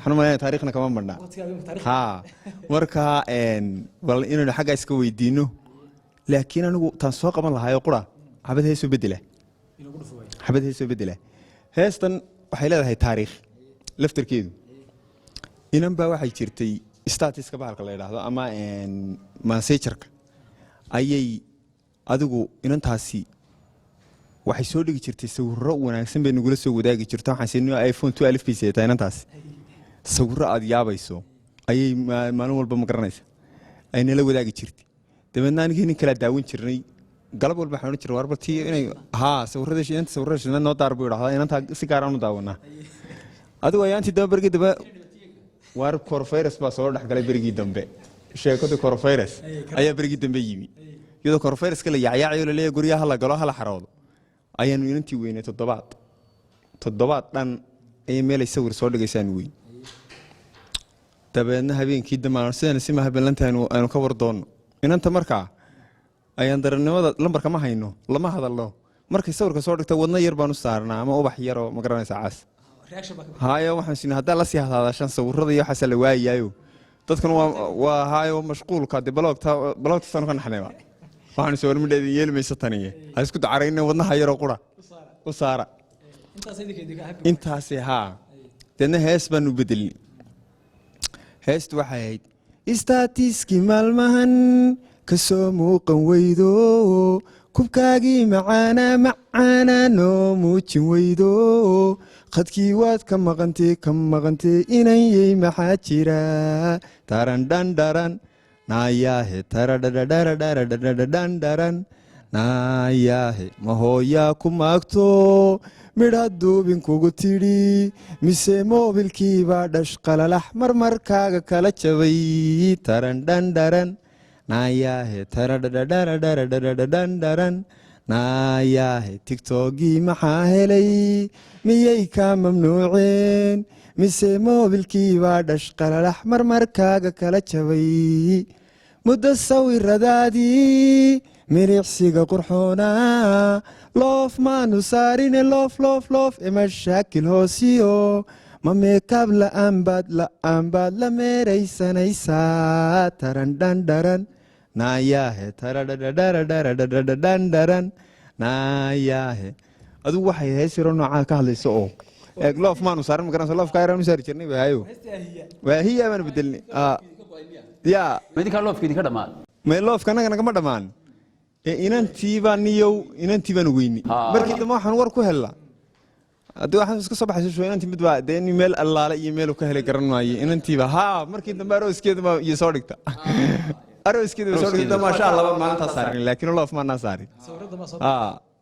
حنا ما تاريخنا كمان بنا ها مركا بل إنه حاجة إسكوي دينه لكن أنا تنسوق من الله هاي قرا حبته يسوي بدله حبته يسوي بدله هاستن وحيلا هاي تاريخ لفتر كيدو إنهم بوا حي ترتي ستاتيس كبار كلا يلاحظوا أما ما سيشرك أي أدوغو إنن تاسي waxay soo dhigi jirtay sawirro wanaagsan bay nagu la soo wadaagi jirtay waxaan siinay iPhone 12 PC ta inantaas sawirro aad yaabayso ayay maalin walba ma garanaysa ay nala wadaagi jirtay dabeedna aniga kala daawin jirnay galab walba waxaan jiray warbartii inay sawirrada noo daarbo yiraahdo inanta si gaar ah u daawana adigu ayaantii daba barigi daba war coronavirus baa soo dhaxgalay barigi dambe sheekada coronavirus ayaa barigi dambe yimi iyadoo coronavirus kala yaacyaacay leeyahay guriyaha la galo hala xaroodo ayaan inantii weynay toddobaad dhan ay meel ay sawir soo dhigaysaan weyn dabeedna habeenkii damaan sidana si ma habeelantahay aynu ka war doono inanta markaa ayaan darannimada lambarka ma hayno lama hadalno markay sawirka soo dhigta wadna yar baan u saarnaa ama ubax yar oo ma garanaysa caas haayo waxaan sinaa hadda la sii hadaashan sawirrada iyo waxa la waayaayo dadkan waa haayo mashquulka bloogta sanu ka naxnayba waxaan soo warmidheedin yeelmaysa taniye ha isku dacarayna wadnaha yaro qura u saara intaas haa dadna hees baan u bedelin heestu waxay ahayd istatiski maalmahan ka soo muuqan weydo kubkaagii macaana noo muujin weydo khadkii waad ka maqantee inan yey maxaa jira tarandhandharan naayahe taradhadhadhadhadhadhadhandharan naayahe mahooyaa ku maagto midha duubin kugu tidhi mise moobilkiibaa dhash qalalax marmarkaaga kala jabay tarandhandharan naayahe taradhadhadhadhadhadhadhandharan naayahe tiktokgii maxaa helay miyay kaa mamnuuceen mise moobilkiibaa dhash qalalax marmarkaaga kala jabay muddo sawiradaadii miricsiga qurxoona loof maanu saarine loof mashaakil hoosiyo ma meekaab la'aanbaad la meeraysanaysaa tarandhandharan naayahe taradhadhadhadhadhadhandharan naayahe adigu waxay heesiro noocaa ka hadlayso oo loof maanu saarin magaranaysa loofka ayaan u saari jirnay waayo waahiya baan bedelnay ya midka loofkeedii ka dhamaan ma loofka anaga ma dhamaan inantii baan weyni markii dambe waxaan war ku helnaa haddii waxaan iska soo baxayso inantii mid baa dee meel allaale iyo meel ka helay garan maayo inantiiba haa markii dambe arooskeeda iyo soo dhigta arooskeeda soo dhigta maasha Allah maalinta saarin laakiin loof ma saarin